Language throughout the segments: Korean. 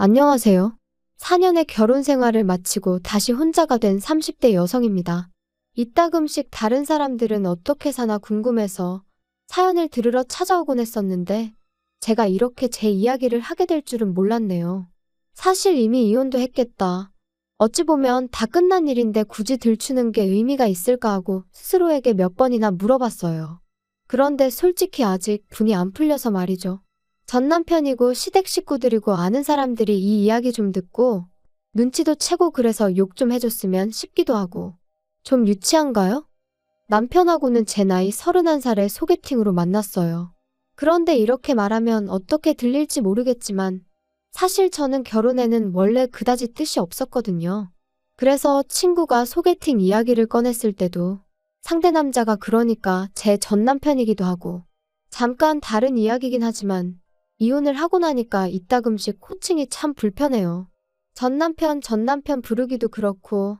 안녕하세요. 4년의 결혼 생활을 마치고 다시 혼자가 된 30대 여성입니다. 이따금씩 다른 사람들은 어떻게 사나 궁금해서 사연을 들으러 찾아오곤 했었는데 제가 이렇게 제 이야기를 하게 될 줄은 몰랐네요. 사실 이미 이혼도 했겠다. 어찌 보면 다 끝난 일인데 굳이 들추는 게 의미가 있을까 하고 스스로에게 몇 번이나 물어봤어요. 그런데 솔직히 아직 분이 안 풀려서 말이죠. 전 남편이고 시댁 식구들이고 아는 사람들이 이 이야기 좀 듣고 눈치도 채고 그래서 욕 좀 해줬으면 싶기도 하고. 좀 유치한가요? 남편하고는 제 나이 31살에 소개팅으로 만났어요. 그런데 이렇게 말하면 어떻게 들릴지 모르겠지만 사실 저는 결혼에는 원래 그다지 뜻이 없었거든요. 그래서 친구가 소개팅 이야기를 꺼냈을 때도 상대 남자가 그러니까 제 전 남편이기도 하고 잠깐 다른 이야기긴 하지만 이혼을 하고 나니까 이따금씩 호칭이 참 불편해요. 전 남편 부르기도 그렇고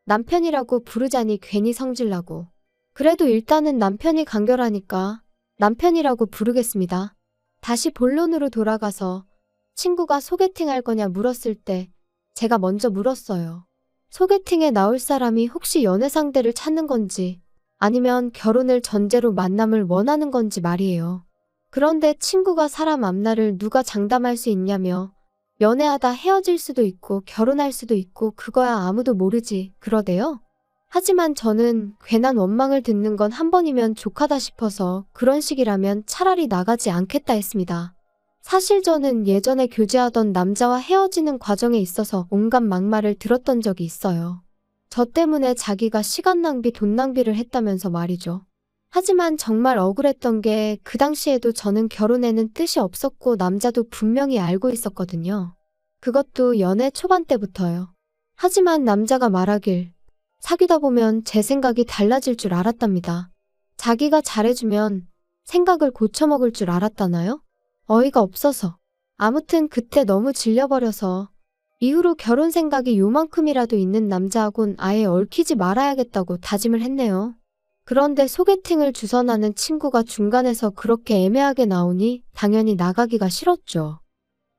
남편이라고 부르자니 괜히 성질나고. 그래도 일단은 남편이 간결하니까 남편이라고 부르겠습니다. 다시 본론으로 돌아가서 친구가 소개팅 할 거냐 물었을 때 제가 먼저 물었어요. 소개팅에 나올 사람이 혹시 연애 상대를 찾는 건지 아니면 결혼을 전제로 만남을 원하는 건지 말이에요. 그런데 친구가 사람 앞날을 누가 장담할 수 있냐며 연애하다 헤어질 수도 있고 결혼할 수도 있고 그거야 아무도 모르지 그러대요. 하지만 저는 괜한 원망을 듣는 건 한 번이면 족하다 싶어서 그런 식이라면 차라리 나가지 않겠다 했습니다. 사실 저는 예전에 교제하던 남자와 헤어지는 과정에 있어서 온갖 막말을 들었던 적이 있어요. 저 때문에 자기가 시간 낭비, 돈 낭비를 했다면서 말이죠. 하지만 정말 억울했던 게 그 당시에도 저는 결혼에는 뜻이 없었고 남자도 분명히 알고 있었거든요. 그것도 연애 초반 때부터요. 하지만 남자가 말하길 사귀다 보면 제 생각이 달라질 줄 알았답니다. 자기가 잘해주면 생각을 고쳐먹을 줄 알았다나요? 어이가 없어서. 아무튼 그때 너무 질려버려서 이후로 결혼 생각이 요만큼이라도 있는 남자하곤 아예 얽히지 말아야겠다고 다짐을 했네요. 그런데 소개팅을 주선하는 친구가 중간에서 그렇게 애매하게 나오니 당연히 나가기가 싫었죠.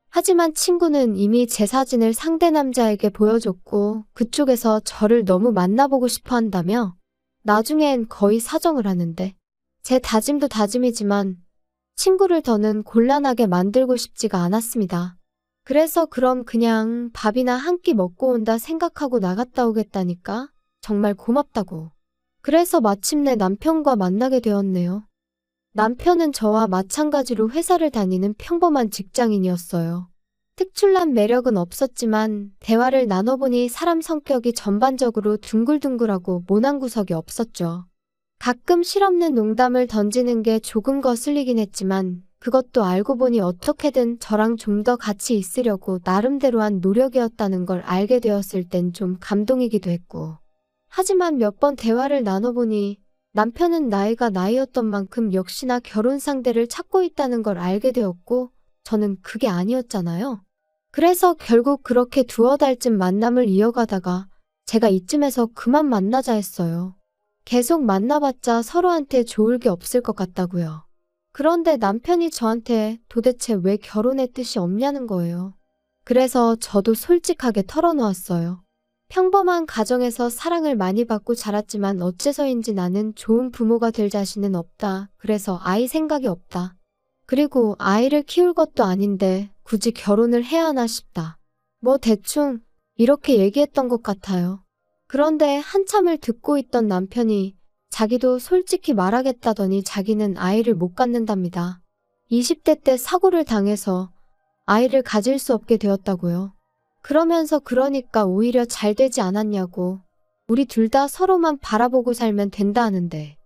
하지만 친구는 이미 제 사진을 상대 남자에게 보여줬고 그쪽에서 저를 너무 만나보고 싶어 한다며 나중엔 거의 사정을 하는데 제 다짐도 다짐이지만 친구를 더는 곤란하게 만들고 싶지가 않았습니다. 그래서 그럼 그냥 밥이나 한 끼 먹고 온다 생각하고 나갔다 오겠다니까 정말 고맙다고. 그래서 마침내 남편과 만나게 되었네요. 남편은 저와 마찬가지로 회사를 다니는 평범한 직장인이었어요. 특출난 매력은 없었지만 대화를 나눠보니 사람 성격이 전반적으로 둥글둥글하고 모난 구석이 없었죠. 가끔 실없는 농담을 던지는 게 조금 거슬리긴 했지만 그것도 알고 보니 어떻게든 저랑 좀 더 같이 있으려고 나름대로 한 노력이었다는 걸 알게 되었을 땐 좀 감동이기도 했고. 하지만 몇 번 대화를 나눠보니 남편은 나이가 나이였던 만큼 역시나 결혼 상대를 찾고 있다는 걸 알게 되었고 저는 그게 아니었잖아요. 그래서 결국 그렇게 두어 달쯤 만남을 이어가다가 제가 이쯤에서 그만 만나자 했어요. 계속 만나봤자 서로한테 좋을 게 없을 것 같다고요. 그런데 남편이 저한테 도대체 왜 결혼의 뜻이 없냐는 거예요. 그래서 저도 솔직하게 털어놓았어요. 평범한 가정에서 사랑을 많이 받고 자랐지만 어째서인지 나는 좋은 부모가 될 자신은 없다. 그래서 아이 생각이 없다. 그리고 아이를 키울 것도 아닌데 굳이 결혼을 해야 하나 싶다. 뭐 대충 이렇게 얘기했던 것 같아요. 그런데 한참을 듣고 있던 남편이 자기도 솔직히 말하겠다더니 자기는 아이를 못 갖는답니다. 20대 때 사고를 당해서 아이를 가질 수 없게 되었다고요. 그러면서 그러니까 오히려 잘 되지 않았냐고. 우리 둘 다 서로만 바라보고 살면 된다 하는데.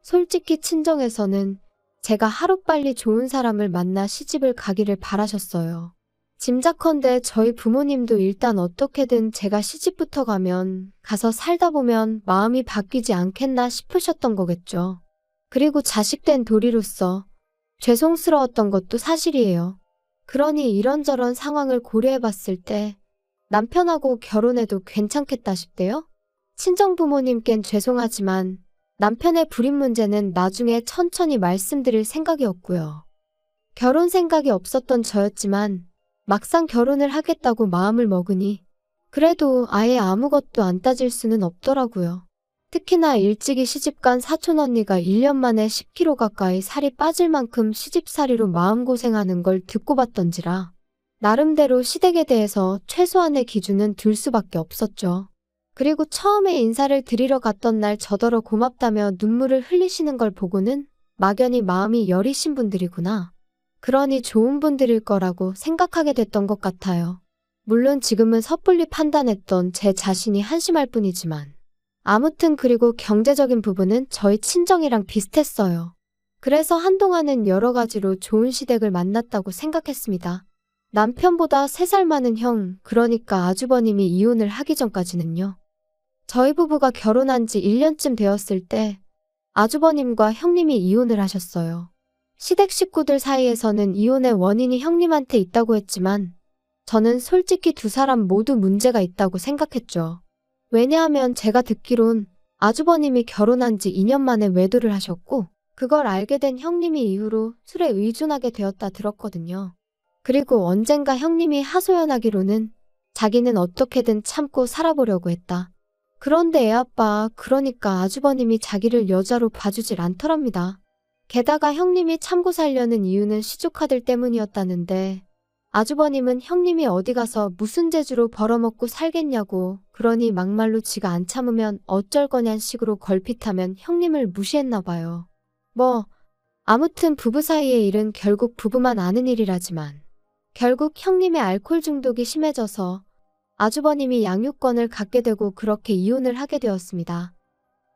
솔직히 친정에서는 제가 하루빨리 좋은 사람을 만나 시집을 가기를 바라셨어요. 짐작컨대 저희 부모님도 일단 어떻게든 제가 시집부터 가면 가서 살다 보면 마음이 바뀌지 않겠나 싶으셨던 거겠죠. 그리고 자식된 도리로서 죄송스러웠던 것도 사실이에요. 그러니 이런저런 상황을 고려해봤을 때 남편하고 결혼해도 괜찮겠다 싶대요. 친정부모님께는 죄송하지만 남편의 불임 문제는 나중에 천천히 말씀드릴 생각이었고요. 결혼 생각이 없었던 저였지만 막상 결혼을 하겠다고 마음을 먹으니 그래도 아예 아무것도 안 따질 수는 없더라고요. 특히나 일찍이 시집간 사촌 언니가 1년 만에 10kg 가까이 살이 빠질 만큼 시집살이로 마음고생하는 걸 듣고 봤던지라 나름대로 시댁에 대해서 최소한의 기준은 둘 수밖에 없었죠. 그리고 처음에 인사를 드리러 갔던 날 저더러 고맙다며 눈물을 흘리시는 걸 보고는 막연히 마음이 여리신 분들이구나. 그러니 좋은 분들일 거라고 생각하게 됐던 것 같아요. 물론 지금은 섣불리 판단했던 제 자신이 한심할 뿐이지만 아무튼 그리고 경제적인 부분은 저희 친정이랑 비슷했어요. 그래서 한동안은 여러 가지로 좋은 시댁을 만났다고 생각했습니다. 남편보다 3살 많은 형, 그러니까 아주버님이 이혼을 하기 전까지는요. 저희 부부가 결혼한 지 1년쯤 되었을 때 아주버님과 형님이 이혼을 하셨어요. 시댁 식구들 사이에서는 이혼의 원인이 형님한테 있다고 했지만 저는 솔직히 두 사람 모두 문제가 있다고 생각했죠. 왜냐하면 제가 듣기론 아주버님이 결혼한 지 2년 만에 외도를 하셨고 그걸 알게 된 형님이 이후로 술에 의존하게 되었다 들었거든요. 그리고 언젠가 형님이 하소연하기로는 자기는 어떻게든 참고 살아보려고 했다. 그런데 애아빠, 그러니까 아주버님이 자기를 여자로 봐주질 않더랍니다. 게다가 형님이 참고 살려는 이유는 시조카들 때문이었다는데 아주버님은 형님이 어디 가서 무슨 재주로 벌어먹고 살겠냐고 그러니 막말로 지가 안 참으면 어쩔 거냔 식으로 걸핏하면 형님을 무시했나 봐요. 아무튼 부부 사이의 일은 결국 부부만 아는 일이라지만 결국 형님의 알코올 중독이 심해져서 아주버님이 양육권을 갖게 되고 그렇게 이혼을 하게 되었습니다.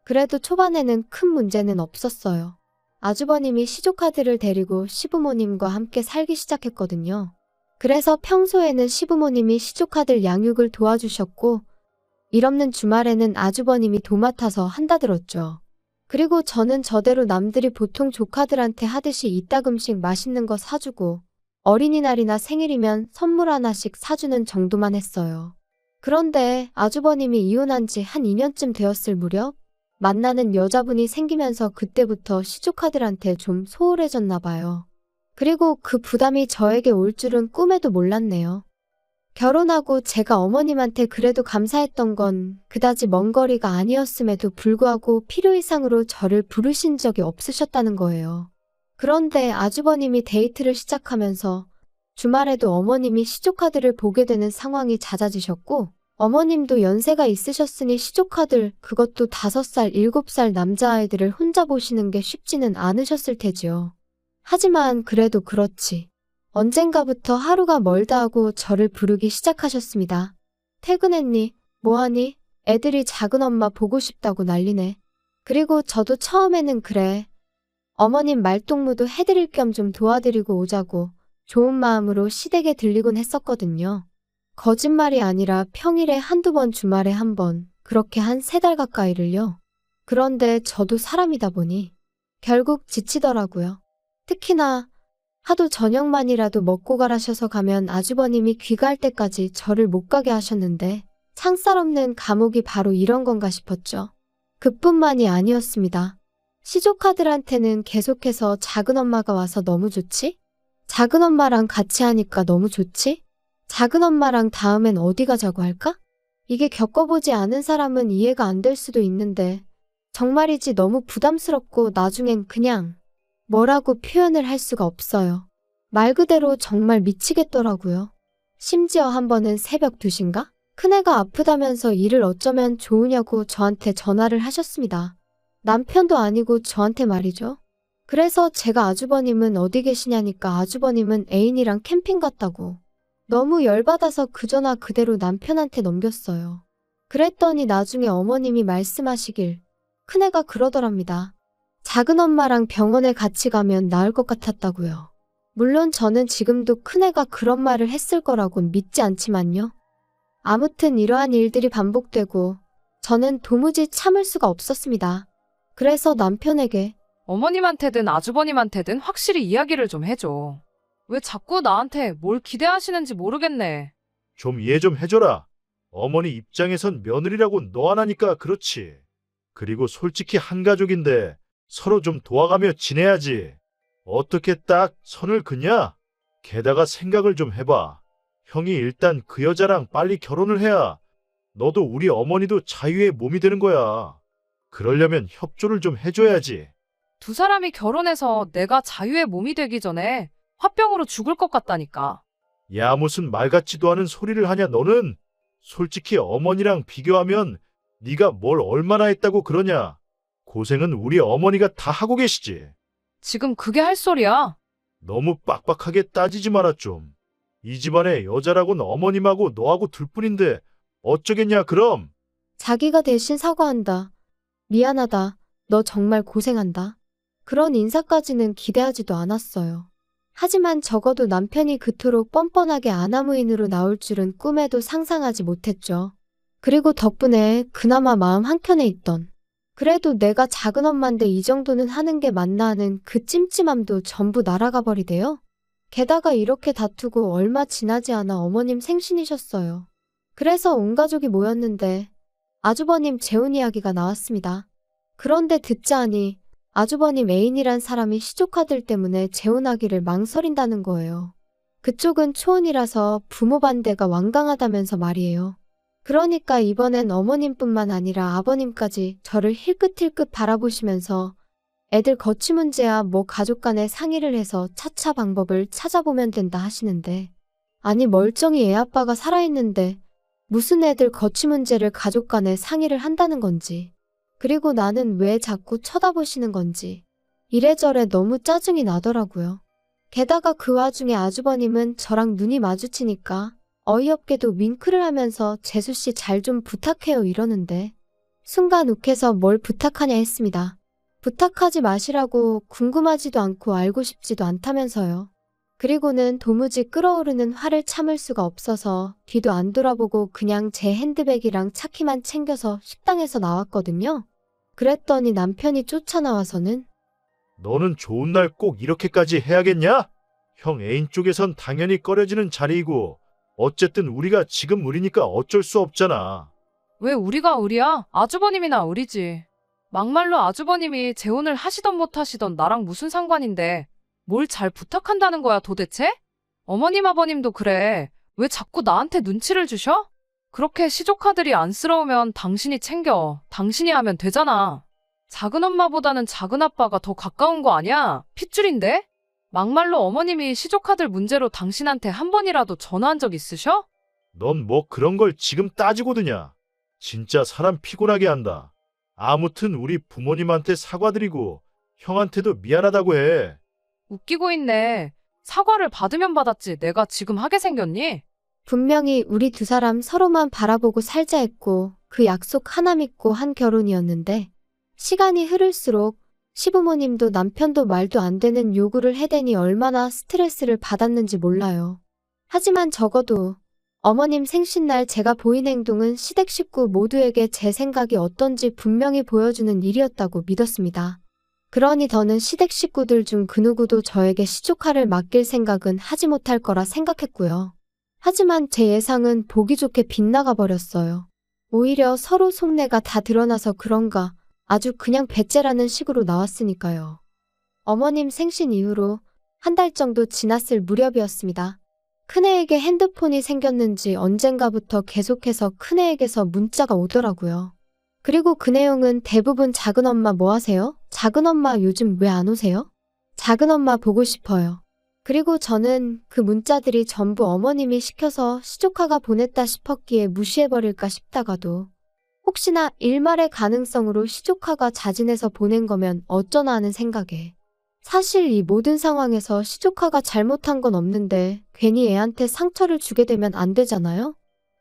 그래도 초반에는 큰 문제는 없었어요. 아주버님이 시조카들을 데리고 시부모님과 함께 살기 시작했거든요. 그래서 평소에는 시부모님이 시조카들 양육을 도와주셨고 일 없는 주말에는 아주버님이 도맡아서 한다 들었죠. 그리고 저는 저대로 남들이 보통 조카들한테 하듯이 이따금씩 맛있는 거 사주고 어린이날이나 생일이면 선물 하나씩 사주는 정도만 했어요. 그런데 아주버님이 이혼한 지 한 2년쯤 되었을 무렵 만나는 여자분이 생기면서 그때부터 시조카들한테 좀 소홀해졌나 봐요. 그리고 그 부담이 저에게 올 줄은 꿈에도 몰랐네요. 결혼하고 제가 어머님한테 그래도 감사했던 건 그다지 먼 거리가 아니었음에도 불구하고 필요 이상으로 저를 부르신 적이 없으셨다는 거예요. 그런데 아주버님이 데이트를 시작하면서 주말에도 어머님이 시조카들을 보게 되는 상황이 잦아지셨고 어머님도 연세가 있으셨으니 시조카들, 그것도 5살, 7살 남자아이들을 혼자 보시는 게 쉽지는 않으셨을 테지요. 하지만 그래도 그렇지. 언젠가부터 하루가 멀다 하고 저를 부르기 시작하셨습니다. 퇴근했니? 뭐하니? 애들이 작은엄마 보고 싶다고 난리네. 그리고 저도 처음에는 그래. 어머님 말동무도 해드릴 겸 좀 도와드리고 오자고 좋은 마음으로 시댁에 들리곤 했었거든요. 거짓말이 아니라 평일에 한두 번, 주말에 한 번, 그렇게 한 3달 가까이를요. 그런데 저도 사람이다 보니 결국 지치더라고요. 특히나 하도 저녁만이라도 먹고 가라셔서 가면 아주버님이 귀가할 때까지 저를 못 가게 하셨는데 창살 없는 감옥이 바로 이런 건가 싶었죠. 그뿐만이 아니었습니다. 시조카들한테는 계속해서 작은엄마가 와서 너무 좋지? 작은엄마랑 같이 하니까 너무 좋지? 작은엄마랑 다음엔 어디 가자고 할까? 이게 겪어보지 않은 사람은 이해가 안 될 수도 있는데 정말이지 너무 부담스럽고 나중엔 그냥 뭐라고 표현을 할 수가 없어요. 말 그대로 정말 미치겠더라고요. 심지어 한 번은 새벽 2시인가? 큰애가 아프다면서 일을 어쩌면 좋으냐고 저한테 전화를 하셨습니다. 남편도 아니고 저한테 말이죠. 그래서 제가 아주버님은 어디 계시냐니까 아주버님은 애인이랑 캠핑 갔다고. 너무 열받아서 그 전화 그대로 남편한테 넘겼어요. 그랬더니 나중에 어머님이 말씀하시길 큰애가 그러더랍니다. 작은엄마랑 병원에 같이 가면 나을 것 같았다고요. 물론 저는 지금도 큰애가 그런 말을 했을 거라고는 믿지 않지만요. 아무튼 이러한 일들이 반복되고 저는 도무지 참을 수가 없었습니다. 그래서 남편에게 어머님한테든 아주버님한테든 확실히 이야기를 좀 해줘. 왜 자꾸 나한테 뭘 기대하시는지 모르겠네. 좀 이해 좀 해줘라. 어머니 입장에선 며느리라고 너 하나니까 그렇지. 그리고 솔직히 한 가족인데 서로 좀 도와가며 지내야지. 어떻게 딱 선을 그냐? 게다가 생각을 좀 해봐. 형이 일단 그 여자랑 빨리 결혼을 해야 너도 우리 어머니도 자유의 몸이 되는 거야. 그러려면 협조를 좀 해줘야지. 두 사람이 결혼해서 내가 자유의 몸이 되기 전에 화병으로 죽을 것 같다니까. 야, 무슨 말 같지도 않은 소리를 하냐 너는? 솔직히 어머니랑 비교하면 네가 뭘 얼마나 했다고 그러냐. 고생은 우리 어머니가 다 하고 계시지. 지금 그게 할 소리야? 너무 빡빡하게 따지지 마라 좀. 이 집안의 여자라곤 어머님하고 너하고 둘뿐인데 어쩌겠냐 그럼. 자기가 대신 사과한다. 미안하다. 너 정말 고생한다. 그런 인사까지는 기대하지도 않았어요. 하지만 적어도 남편이 그토록 뻔뻔하게 아나무인으로 나올 줄은 꿈에도 상상하지 못했죠. 그리고 덕분에 그나마 마음 한켠에 있던, 그래도 내가 작은 엄마인데 이 정도는 하는 게 맞나 하는 그 찜찜함도 전부 날아가 버리대요. 게다가 이렇게 다투고 얼마 지나지 않아 어머님 생신이셨어요. 그래서 온 가족이 모였는데 아주버님 재혼 이야기가 나왔습니다. 그런데 듣자 하니 아주버님 애인이란 사람이 시조카들 때문에 재혼하기를 망설인다는 거예요. 그쪽은 초혼이라서 부모 반대가 완강하다면서 말이에요. 그러니까 이번엔 어머님뿐만 아니라 아버님까지 저를 힐끗힐끗 바라보시면서 애들 거취 문제야 뭐 가족 간에 상의를 해서 차차 방법을 찾아보면 된다 하시는데, 아니 멀쩡히 애 아빠가 살아있는데 무슨 애들 거취 문제를 가족 간에 상의를 한다는 건지, 그리고 나는 왜 자꾸 쳐다보시는 건지 이래저래 너무 짜증이 나더라고요. 게다가 그 와중에 아주버님은 저랑 눈이 마주치니까 어이없게도 윙크를 하면서 재수씨 잘 좀 부탁해요 이러는데, 순간 욱해서 뭘 부탁하냐 했습니다. 부탁하지 마시라고, 궁금하지도 않고 알고 싶지도 않다면서요. 그리고는 도무지 끓어오르는 화를 참을 수가 없어서 뒤도 안 돌아보고 그냥 제 핸드백이랑 차키만 챙겨서 식당에서 나왔거든요. 그랬더니 남편이 쫓아나와서는 너는 좋은 날 꼭 이렇게까지 해야겠냐? 형 애인 쪽에선 당연히 꺼려지는 자리이고 어쨌든 우리가 지금 우리니까 어쩔 수 없잖아. 왜 우리가 우리야? 아주버님이나 우리지. 막말로 아주버님이 재혼을 하시던 못 하시던 나랑 무슨 상관인데 뭘 잘 부탁한다는 거야 도대체? 어머님 아버님도 그래. 왜 자꾸 나한테 눈치를 주셔? 그렇게 시조카들이 안쓰러우면 당신이 챙겨. 당신이 하면 되잖아. 작은 엄마보다는 작은 아빠가 더 가까운 거 아니야? 핏줄인데? 막말로 어머님이 시조카들 문제로 당신한테 한 번이라도 전화한 적 있으셔? 넌 뭐 그런 걸 지금 따지고 드냐? 진짜 사람 피곤하게 한다. 아무튼 우리 부모님한테 사과드리고 형한테도 미안하다고 해. 웃기고 있네. 사과를 받으면 받았지 내가 지금 하게 생겼니? 분명히 우리 두 사람 서로만 바라보고 살자 했고 그 약속 하나 믿고 한 결혼이었는데, 시간이 흐를수록 시부모님도 남편도 말도 안 되는 요구를 해대니 얼마나 스트레스를 받았는지 몰라요. 하지만 적어도 어머님 생신날 제가 보인 행동은 시댁 식구 모두에게 제 생각이 어떤지 분명히 보여주는 일이었다고 믿었습니다. 그러니 더는 시댁 식구들 중 그 누구도 저에게 시조카를 맡길 생각은 하지 못할 거라 생각했고요. 하지만 제 예상은 보기 좋게 빗나가 버렸어요. 오히려 서로 속내가 다 드러나서 그런가 아주 그냥 배째라는 식으로 나왔으니까요. 어머님 생신 이후로 한 달 정도 지났을 무렵이었습니다. 큰애에게 핸드폰이 생겼는지 언젠가부터 계속해서 큰애에게서 문자가 오더라고요. 그리고 그 내용은 대부분 작은엄마 뭐 하세요? 작은엄마 요즘 왜 안 오세요? 작은엄마 보고 싶어요. 그리고 저는 그 문자들이 전부 어머님이 시켜서 시조카가 보냈다 싶었기에 무시해버릴까 싶다가도 혹시나 일말의 가능성으로 시조카가 자진해서 보낸 거면 어쩌나 하는 생각에, 사실 이 모든 상황에서 시조카가 잘못한 건 없는데 괜히 애한테 상처를 주게 되면 안 되잖아요?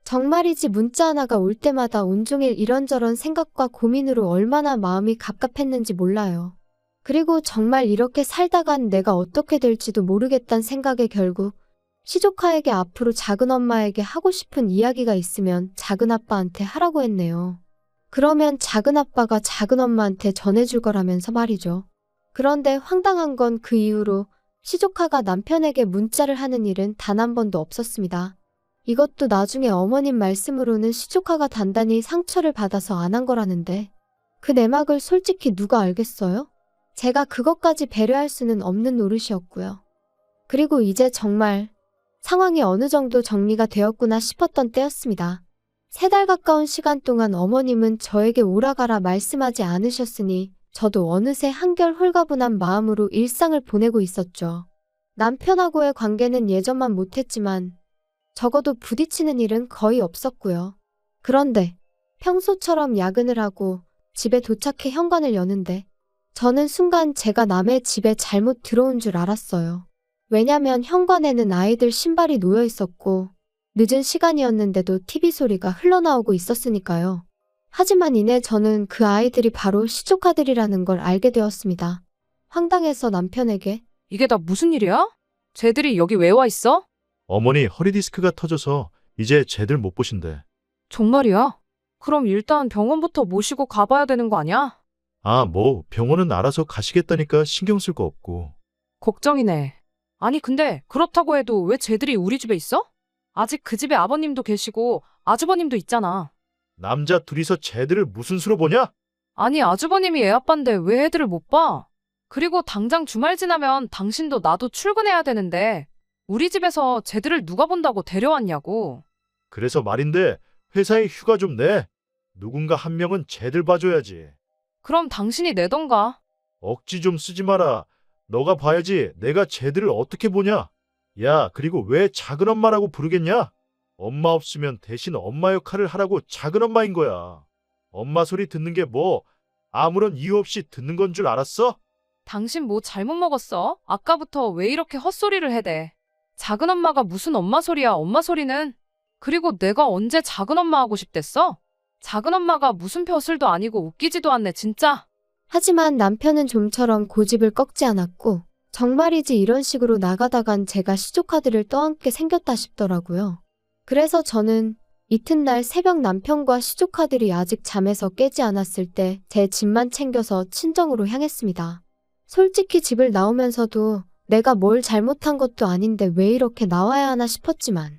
정말이지 문자 하나가 올 때마다 온종일 이런저런 생각과 고민으로 얼마나 마음이 갑갑했는지 몰라요. 그리고 정말 이렇게 살다간 내가 어떻게 될지도 모르겠다는 생각에 결국 시조카에게 앞으로 작은엄마에게 하고 싶은 이야기가 있으면 작은아빠한테 하라고 했네요. 그러면 작은아빠가 작은엄마한테 전해줄 거라면서 말이죠. 그런데 황당한 건 그 이후로 시조카가 남편에게 문자를 하는 일은 단 한 번도 없었습니다. 이것도 나중에 어머님 말씀으로는 시조카가 단단히 상처를 받아서 안 한 거라는데, 그 내막을 솔직히 누가 알겠어요? 제가 그것까지 배려할 수는 없는 노릇이었고요. 그리고 이제 정말 상황이 어느 정도 정리가 되었구나 싶었던 때였습니다. 3달 가까운 시간 동안 어머님은 저에게 오라가라 말씀하지 않으셨으니 저도 어느새 한결 홀가분한 마음으로 일상을 보내고 있었죠. 남편하고의 관계는 예전만 못했지만 적어도 부딪히는 일은 거의 없었고요. 그런데 평소처럼 야근을 하고 집에 도착해 현관을 여는데 저는 순간 제가 남의 집에 잘못 들어온 줄 알았어요. 왜냐면 현관에는 아이들 신발이 놓여 있었고 늦은 시간이었는데도 TV 소리가 흘러나오고 있었으니까요. 하지만 이내 저는 그 아이들이 바로 시조카들이라는 걸 알게 되었습니다. 황당해서 남편에게 이게 다 무슨 일이야? 쟤들이 여기 왜 와 있어? 어머니 허리 디스크가 터져서 이제 쟤들 못 보신대. 정말이야? 그럼 일단 병원부터 모시고 가봐야 되는 거 아니야? 아, 뭐 병원은 알아서 가시겠다니까 신경 쓸 거 없고. 걱정이네. 아니 근데 그렇다고 해도 왜 쟤들이 우리 집에 있어? 아직 그 집에 아버님도 계시고 아주버님도 있잖아. 남자 둘이서 쟤들을 무슨 수로 보냐? 아니 아주버님이 애 아빠인데 왜 애들을 못 봐? 그리고 당장 주말 지나면 당신도 나도 출근해야 되는데 우리 집에서 쟤들을 누가 본다고 데려왔냐고. 그래서 말인데 회사에 휴가 좀 내. 누군가 한 명은 쟤들 봐줘야지. 그럼 당신이 내던가. 억지 좀 쓰지 마라. 너가 봐야지 내가 쟤들을 어떻게 보냐. 야, 그리고 왜 작은엄마라고 부르겠냐? 엄마 없으면 대신 엄마 역할을 하라고 작은엄마인 거야. 엄마 소리 듣는 게 뭐 아무런 이유 없이 듣는 건 줄 알았어? 당신 뭐 잘못 먹었어? 아까부터 왜 이렇게 헛소리를 해대? 작은 엄마가 무슨 엄마 소리야, 엄마 소리는? 그리고 내가 언제 작은 엄마 하고 싶댔어? 작은 엄마가 무슨 벼슬도 아니고 웃기지도 않네, 진짜. 하지만 남편은 좀처럼 고집을 꺾지 않았고 정말이지 이런 식으로 나가다간 제가 시조카드를 떠안게 생겼다 싶더라고요. 그래서 저는 이튿날 새벽 남편과 시조카들이 아직 잠에서 깨지 않았을 때 제 짐만 챙겨서 친정으로 향했습니다. 솔직히 집을 나오면서도 내가 뭘 잘못한 것도 아닌데 왜 이렇게 나와야 하나 싶었지만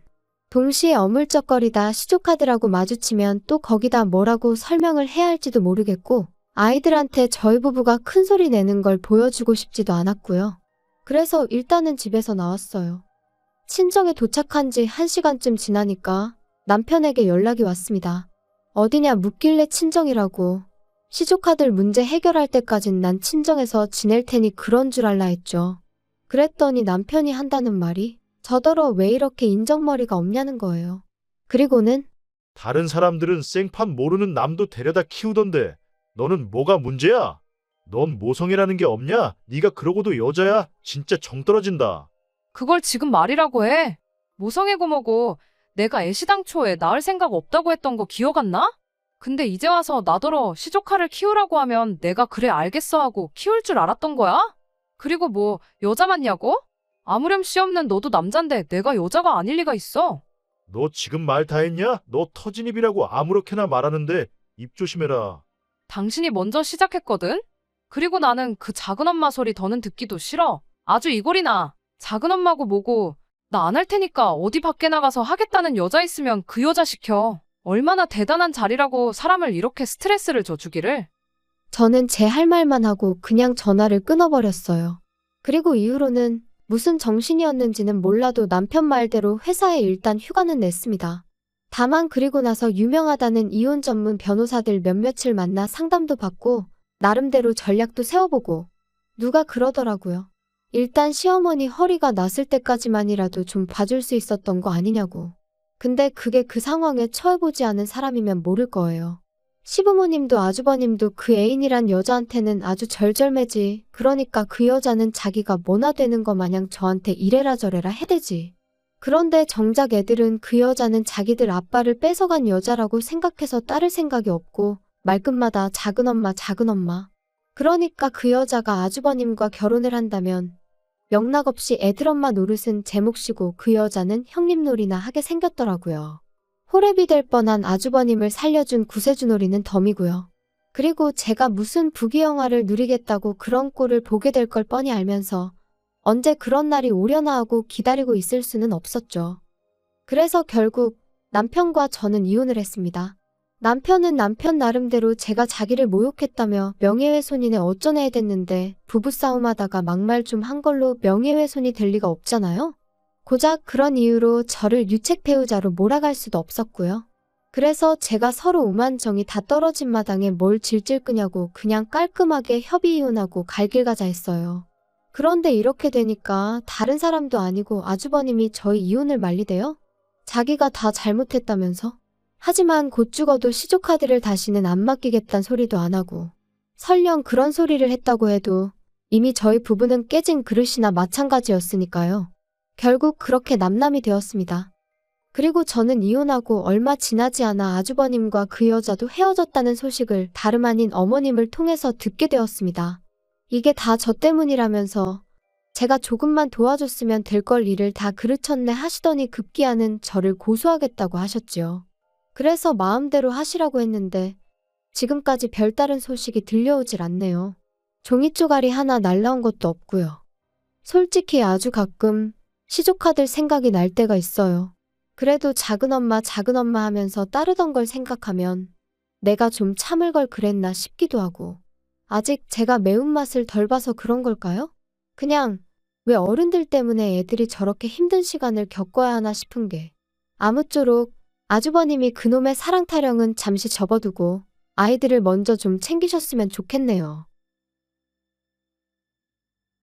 동시에 어물쩍거리다 시조카들하고 마주치면 또 거기다 뭐라고 설명을 해야 할지도 모르겠고 아이들한테 저희 부부가 큰 소리 내는 걸 보여주고 싶지도 않았고요. 그래서 일단은 집에서 나왔어요. 친정에 도착한 지 1시간쯤 지나니까 남편에게 연락이 왔습니다. 어디냐 묻길래 친정이라고. 시조카들 문제 해결할 때까진 난 친정에서 지낼 테니 그런 줄 알라 했죠. 그랬더니 남편이 한다는 말이 저더러 왜 이렇게 인정머리가 없냐는 거예요. 그리고는 다른 사람들은 생판 모르는 남도 데려다 키우던데 너는 뭐가 문제야? 넌 모성애라는 게 없냐? 네가 그러고도 여자야? 진짜 정 떨어진다. 그걸 지금 말이라고 해. 모성애고 뭐고 내가 애시당초에 낳을 생각 없다고 했던 거 기억 안 나? 근데 이제 와서 나더러 시조카를 키우라고 하면 내가 그래 알겠어 하고 키울 줄 알았던 거야? 그리고 뭐 여자 맞냐고? 아무렴씨 없는 너도 남잔데 내가 여자가 아닐 리가 있어. 너 지금 말 다 했냐? 너 터진 입이라고 아무렇게나 말하는데 입 조심해라. 당신이 먼저 시작했거든? 그리고 나는 그 작은 엄마 소리 더는 듣기도 싫어. 아주 이골이 나. 작은 엄마고 뭐고 나 안 할 테니까 어디 밖에 나가서 하겠다는 여자 있으면 그 여자 시켜. 얼마나 대단한 자리라고 사람을 이렇게 스트레스를 줘 주기를. 저는 제 할 말만 하고 그냥 전화를 끊어버렸어요. 그리고 이후로는 무슨 정신이었는지는 몰라도 남편 말대로 회사에 일단 휴가는 냈습니다. 다만 그리고 나서 유명하다는 이혼 전문 변호사들 몇몇을 만나 상담도 받고 나름대로 전략도 세워보고 누가 그러더라고요. 일단 시어머니 허리가 났을 때까지만이라도 좀 봐줄 수 있었던 거 아니냐고. 근데 그게 그 상황에 처해보지 않은 사람이면 모를 거예요. 시부모님도 아주버님도 그 애인이란 여자한테는 아주 절절매지. 그러니까 그 여자는 자기가 뭐나 되는 거 마냥 저한테 이래라 저래라 해대지. 그런데 정작 애들은 그 여자는 자기들 아빠를 뺏어간 여자라고 생각해서 따를 생각이 없고 말끝마다 작은엄마 작은엄마. 그러니까 그 여자가 아주버님과 결혼을 한다면 영락없이 애들엄마 노릇은 제 몫이고 그 여자는 형님 놀이나 하게 생겼더라고요. 호랩이 될 뻔한 아주버님을 살려준 구세주놀이는 덤이고요. 그리고 제가 무슨 부귀영화를 누리겠다고 그런 꼴을 보게 될 걸 뻔히 알면서 언제 그런 날이 오려나 하고 기다리고 있을 수는 없었죠. 그래서 결국 남편과 저는 이혼을 했습니다. 남편은 남편 나름대로 제가 자기를 모욕했다며 명예훼손이네 어쩌네 해댔는데 부부싸움하다가 막말 좀 한 걸로 명예훼손이 될 리가 없잖아요. 고작 그런 이유로 저를 유책 배우자로 몰아갈 수도 없었고요. 그래서 제가 서로 오만정이 다 떨어진 마당에 뭘 질질 끄냐고 그냥 깔끔하게 협의 이혼하고 갈 길 가자 했어요. 그런데 이렇게 되니까 다른 사람도 아니고 아주버님이 저희 이혼을 말리대요? 자기가 다 잘못했다면서? 하지만 곧 죽어도 시조카드를 다시는 안 맡기겠단 소리도 안 하고 설령 그런 소리를 했다고 해도 이미 저희 부부는 깨진 그릇이나 마찬가지였으니까요. 결국 그렇게 남남이 되었습니다. 그리고 저는 이혼하고 얼마 지나지 않아 아주버님과 그 여자도 헤어졌다는 소식을 다름 아닌 어머님을 통해서 듣게 되었습니다. 이게 다 저 때문이라면서 제가 조금만 도와줬으면 될 걸 일을 다 그르쳤네 하시더니 급기야는 저를 고소하겠다고 하셨지요. 그래서 마음대로 하시라고 했는데 지금까지 별다른 소식이 들려오질 않네요. 종이 쪼가리 하나 날라온 것도 없고요. 솔직히 아주 가끔 시조카들 생각이 날 때가 있어요. 그래도 작은엄마 하면서 따르던 걸 생각하면 내가 좀 참을 걸 그랬나 싶기도 하고 아직 제가 매운맛을 덜 봐서 그런 걸까요? 그냥 왜 어른들 때문에 애들이 저렇게 힘든 시간을 겪어야 하나 싶은 게 아무쪼록 아주버님이 그놈의 사랑 타령은 잠시 접어두고 아이들을 먼저 좀 챙기셨으면 좋겠네요.